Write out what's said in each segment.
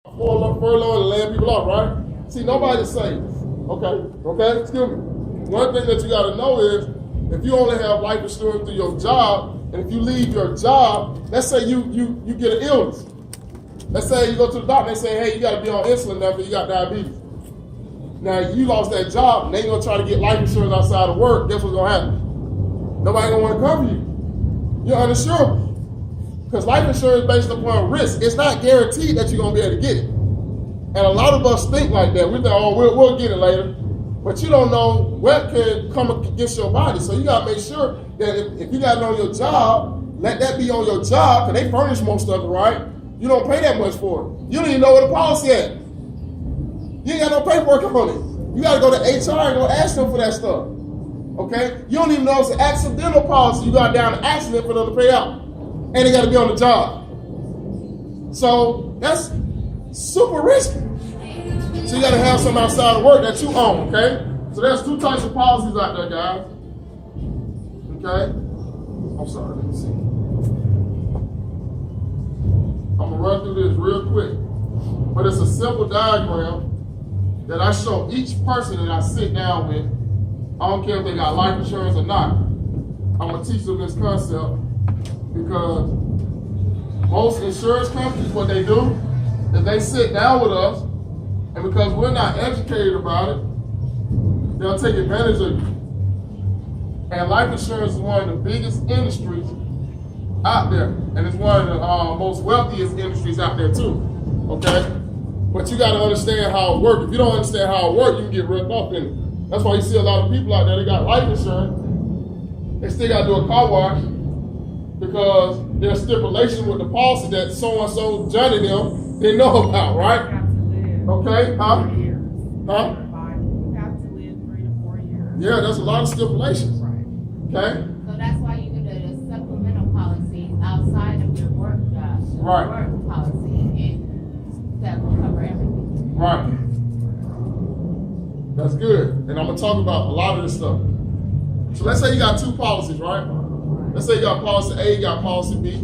furlough and laying people off, right? See, nobody's safe. Okay, excuse me. One thing that you got to know is if you only have life insurance through your job, and if you leave your job, let's say you get an illness. Let's say you go to the doctor and they say, hey, you got to be on insulin now because you got diabetes. Now, you lost that job, and they're going to try to get life insurance outside of work. Guess what's going to happen? Nobody going to want to cover you. You're uninsurable. Because life insurance is based upon risk. It's not guaranteed that you're going to be able to get it. And a lot of us think like that. We think, oh, we'll get it later. But you don't know what can come against your body. So you got to make sure that if you got it on your job, let that be on your job, because they furnish most of it, right? You don't pay that much for it. You don't even know what the policy is. You ain't got no paperwork on it. You got to go to HR and go ask them for that stuff. Okay? You don't even know it's an accidental policy. You got down an accident for them to pay out. And they got to be on the job. So that's super risky. So you got to have some outside of work that you own, okay? So there's two types of policies out there, guys. Okay? I'm sorry, let me see. I'm going to run through this real quick. But it's a simple diagram that I show each person that I sit down with. I don't care if they got life insurance or not. I'm going to teach them this concept because most insurance companies, what they do is they sit down with us, and because we're not educated about it, they'll take advantage of you. And life insurance is one of the biggest industries out there, and it's one of the most wealthiest industries out there too, okay? But you got to understand how it works. If you don't understand how it works, you can get ripped off in it. That's why you see a lot of people out there, they got life insurance, they still got to do a car wash because there's stipulation with the policy that so-and-so, Johnny them, they know about, right? Okay, huh? You have to live 3 to 4 years. Yeah, there's a lot of stipulations. Okay? So that's why you do the supplemental policies outside of your work job. Right. Work policy, and that will cover everything. Right. That's good. And I'm going to talk about a lot of this stuff. So let's say you got two policies, right? Let's say you got policy A, you got policy B.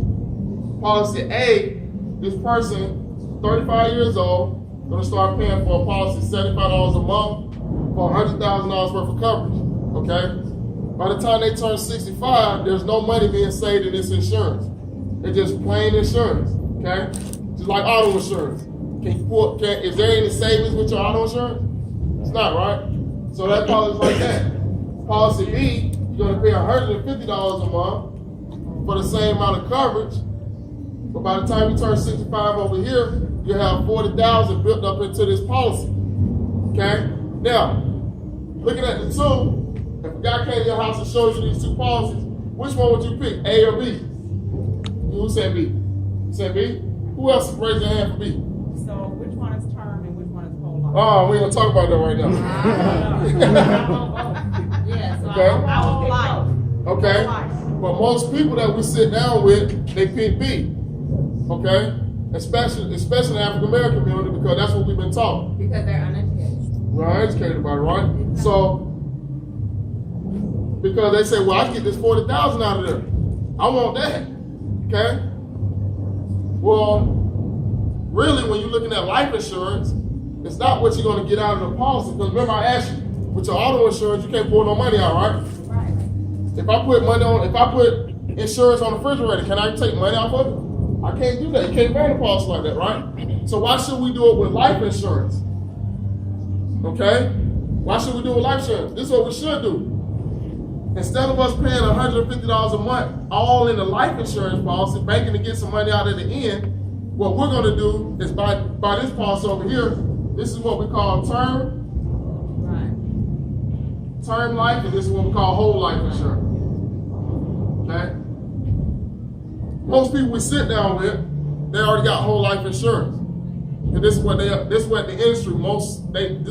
Policy A, this person, 35 years old, going to start paying for a policy $75 a month for $100,000 worth of coverage, okay? By the time they turn 65, there's no money being saved in this insurance. It's just plain insurance, okay? Just like auto insurance. Is there any savings with your auto insurance? It's not, right? So that policy is like that. Policy B, you're going to pay $150 a month for the same amount of coverage, but by the time you turn 65 over here, you have $40,000 built up into this policy. Okay? Now, looking at the two, if a guy came to your house and showed you these two policies, which one would you pick, A or B? Who said B? You said B? Who else raised their hand for B? So which one is term and which one is whole life? Oh, we ain't gonna talk about that right now. Yeah, so Okay. Whole life. Okay? But most people that we sit down with, they pick B. Okay? Especially in the African American community, because that's what we've been taught. because they're uneducated. We're uneducated about it, right? So, because they say, well, I get this $40,000 out of there. I want that. Okay? Well, really, when you're looking at life insurance, it's not what you're going to get out of the policy. Because remember, I asked you, with your auto insurance, you can't pull no money out, right? Right. If I put insurance on the refrigerator, can I take money off of it? I can't do that. You can't run a policy like that, right? So why should we do it with life insurance? Okay? Why should we do it with life insurance? This is what we should do. Instead of us paying $150 a month all in the life insurance policy, banking to get some money out at the end, what we're going to do is buy this policy over here. This is what we call term life, and this is what we call whole life insurance. Okay? Most people we sit down with, they already got whole life insurance. And this is what the industry this is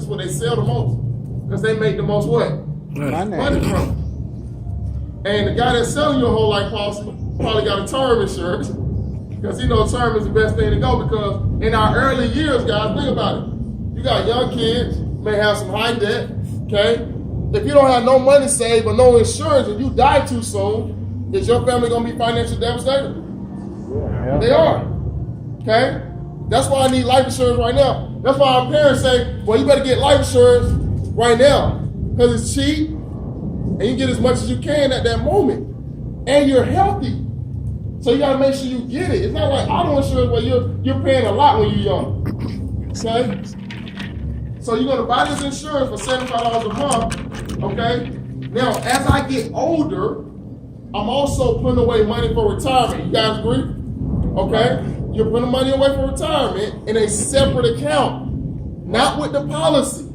what they sell the most. Because they make the most what? Money from it. And the guy that's selling you a whole life policy probably got a term insurance. Because he knows term is the best thing to go, because in our early years, guys, think about it. You got young kids, may have some high debt, okay? If you don't have no money saved or no insurance and you die too soon, is your family going to be financially devastated? Yeah. They are, okay? That's why I need life insurance right now. That's why our parents say, well, you better get life insurance right now because it's cheap and you get as much as you can at that moment. And you're healthy. So you gotta make sure you get it. It's not like auto insurance where you're paying a lot when you're young. Okay? So you're gonna buy this insurance for $75 a month, okay? Now, as I get older, I'm also putting away money for retirement. You guys agree? Okay? You're putting money away for retirement in a separate account, not with the policy.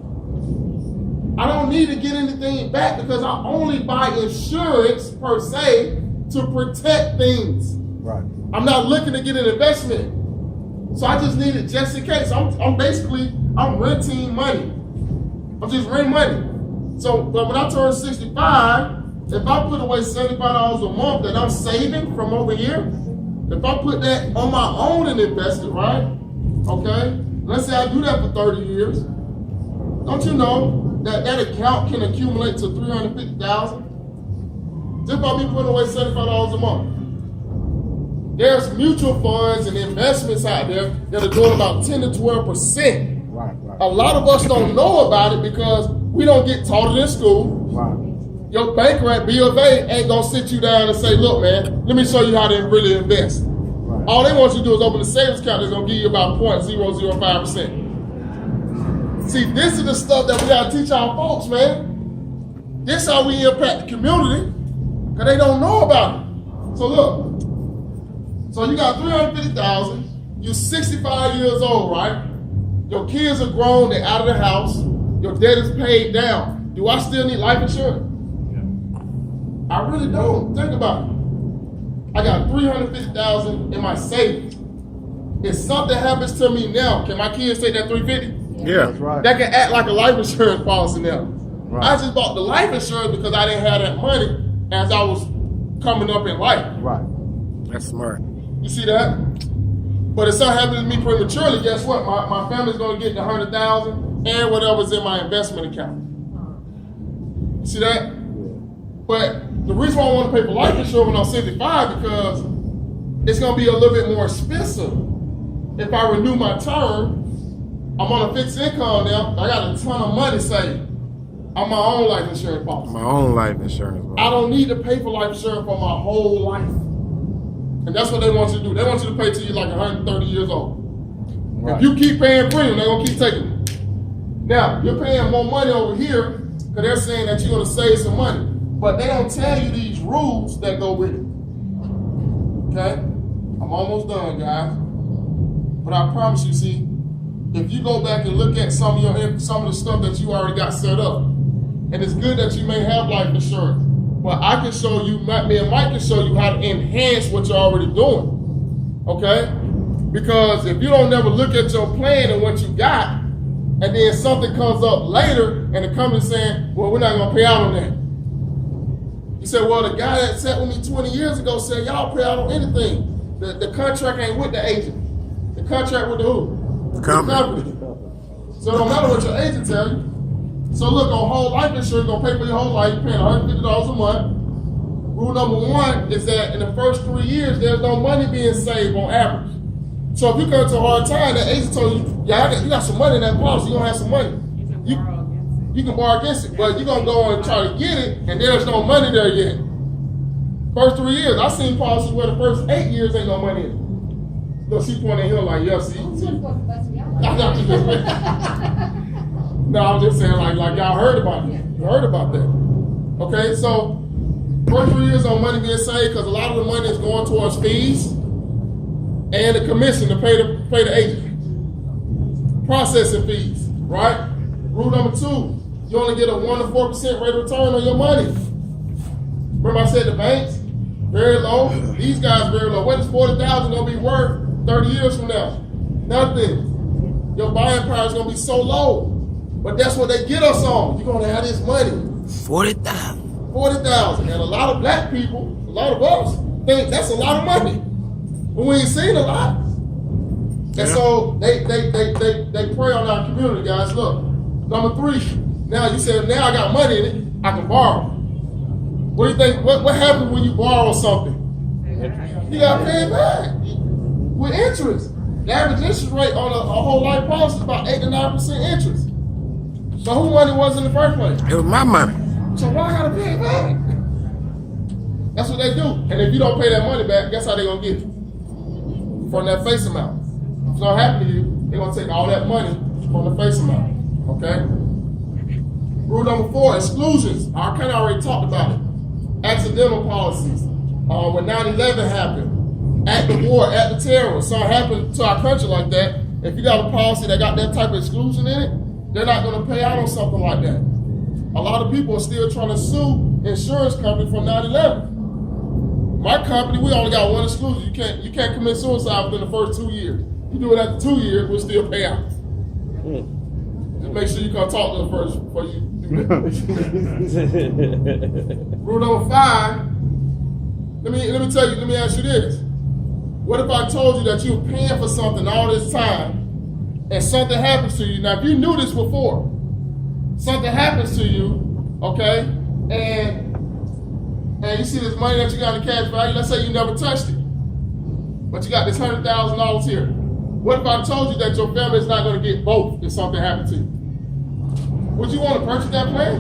I don't need to get anything back because I only buy insurance per se to protect things. Right. I'm not looking to get an investment. So I just need it just in case. I'm renting money. I'm just renting money. So but when I turn 65, if I put away $75 a month that I'm saving from over here, if I put that on my own and invest it, right? Okay? Let's say I do that for 30 years. Don't you know that account can accumulate to $350,000 just by me putting away $75 a month? There's mutual funds and investments out there that are doing about 10 to 12%. Right. A lot of us don't know about it because we don't get taught it in school. Right. Your banker at B of A ain't gonna sit you down and say, look, man, let me show you how to really invest. Right. All they want you to do is open a savings account that's gonna give you about 0.005%. See, this is the stuff that we gotta teach our folks, man. This is how we impact the community, because they don't know about it. So look, so you got $350,000, you're 65 years old, right? Your kids are grown, they're out of the house, your debt is paid down. Do I still need life insurance? Yeah. I really don't. Think about it. I got $350,000 in my savings. If something happens to me now, can my kids take that $350,000? Yeah. That's right. That can act like a life insurance policy now. Right. I just bought the life insurance because I didn't have that money as I was coming up in life. Right. That's smart. You see that? But if something happens to me prematurely, guess what? My family's gonna get the $100,000 and whatever's in my investment account. You see that? But the reason why I want to pay for life insurance when I'm 65 because it's gonna be a little bit more expensive. If I renew my term, I'm on a fixed income now. I got a ton of money saved on my own life insurance policy. My own life insurance. Bro. I don't need to pay for life insurance for my whole life. And that's what they want you to do. They want you to pay till you're like 130 years old. Right. If you keep paying premium, they're going to keep taking it. Now, you're paying more money over here because they're saying that you're going to save some money. But they don't tell you these rules that go with it. Okay? I'm almost done, guys. But I promise you, see, if you go back and look at some of the stuff that you already got set up, and it's good that you may have life insurance, but I can show you, me and Mike can show you how to enhance what you're already doing, okay? Because if you don't never look at your plan and what you got, and then something comes up later, and the company's saying, well, we're not gonna pay out on that. You say, well, the guy that sat with me 20 years ago said, y'all pay out on anything. The contract ain't with the agent. The contract with the who? The company. So it don't matter what your agent tell you. So look, on whole life insurance, you're gonna pay for your whole life, you're paying $150 a month. Rule number one is that in the first 3 years, there's no money being saved on average. So if you come to a hard time, that agent told you, yeah, you got some money in that policy, you're gonna have some money. You can borrow against it, but you're gonna go and try to get it, and there's no money there yet. First 3 years, I've seen policies where the first 8 years ain't no money in it. Look, she pointing here like, yeah, see. No, I'm just saying, like y'all heard about it. You heard about that. Okay, so first 3 years on money being saved because a lot of the money is going towards fees and the commission to pay the agent. Processing fees, right? Rule number 2, you only get a 1 to 4% rate of return on your money. Remember I said the banks, very low. These guys very low. What is $40,000 gonna be worth 30 years from now? Nothing. Your buying power is gonna be so low. But that's what they get us on. You're gonna have this money. 40,000. 40,000. And a lot of black people, a lot of us, think that's a lot of money. But we ain't seen a lot. And so they prey on our community, guys. Look, number 3, now you said, now I got money in it, I can borrow. What do you think, what happens when you borrow something? You gotta pay it back with interest. The average interest rate on a whole life policy is about 8 to 9% interest. So who money was in the first place? It was my money. So why I gotta pay it back? That's what they do. And if you don't pay that money back, guess how they gonna get you? From that face amount. If it's not happening to you, they're gonna take all that money from the face amount. Okay? Rule number 4, exclusions. I kind of already talked about it. Accidental policies. When 9/11 happened, at the war, at the terror, something happened to our country like that, if you got a policy that got that type of exclusion in it, they're not going to pay out on something like that. A lot of people are still trying to sue insurance companies from 9/11. My company, we only got one exclusion. You can't commit suicide within the first 2 years. You do it after 2 years, we'll still pay out. Just make sure you come talk to them first before you do that. Rule number 5. Let me ask you this. What if I told you that you were paying for something all this time and something happens to you? Now, if you knew this before, something happens to you, okay, and you see this money that you got in cash value, let's say you never touched it, but you got this $100,000 here. What if I told you that your family is not going to get both if something happened to you? Would you want to purchase that plan?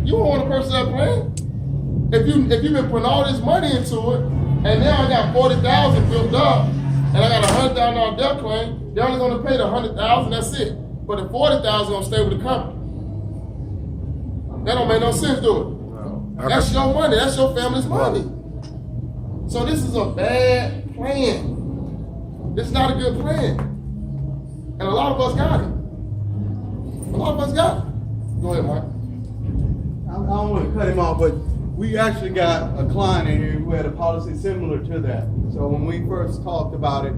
You won't want to purchase that plan. If you've been putting all this money into it, and now I got $40,000 built up, and I got a $100,000 death claim, they're only going to pay the $100,000. That's it. But the $40,000 going to stay with the company. That don't make no sense, do it? No. That's your money. That's your family's money. So this is a bad plan. This is not a good plan. And a lot of us got it. A lot of us got it. Go ahead, Mike. I don't want to cut him off, but we actually got a client in here who had a policy similar to that. So when we first talked about it,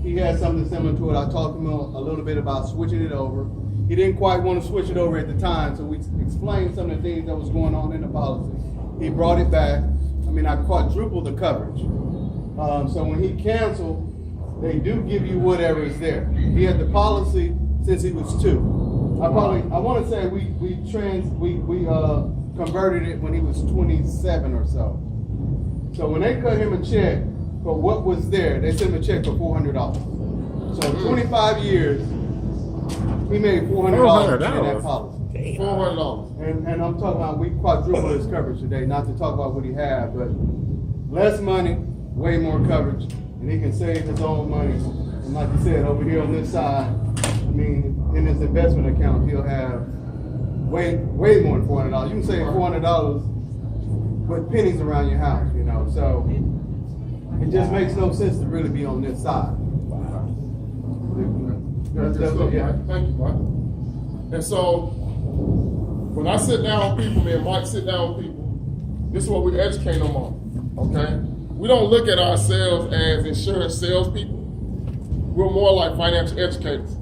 he had something similar to it. I talked to him a little bit about switching it over. He didn't quite want to switch it over at the time, so we explained some of the things that was going on in the policy. He brought it back. I quadrupled the coverage. So when he canceled, they do give you whatever is there. He had the policy since he was 2. I want to say we converted it when he was 27 or so. So when they cut him a check for what was there, they sent him a check for $400. So 25 years, he made $400 in that policy. $400. And I'm talking about, we quadrupled his coverage today, not to talk about what he had, but less money, way more coverage, and he can save his own money. And like you said, over here on this side, in his investment account, he'll have way more than $400. You can save $400 with pennies around your house, so it just makes no sense to really be on this side. That's good stuff, yeah. Mike. Thank you, Mike. And so, when I sit down with people, me and Mike sit down with people, this is what we educate them on, okay? We don't look at ourselves as insurance salespeople. We're more like financial educators.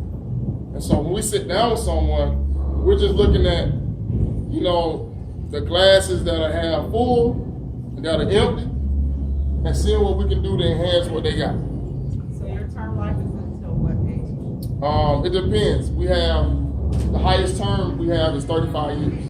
And so when we sit down with someone, we're just looking at, the glasses that are half full and that are empty, and seeing what we can do to enhance what they got. So your term life is until what age? It depends. We have, the highest term we have is 35 years.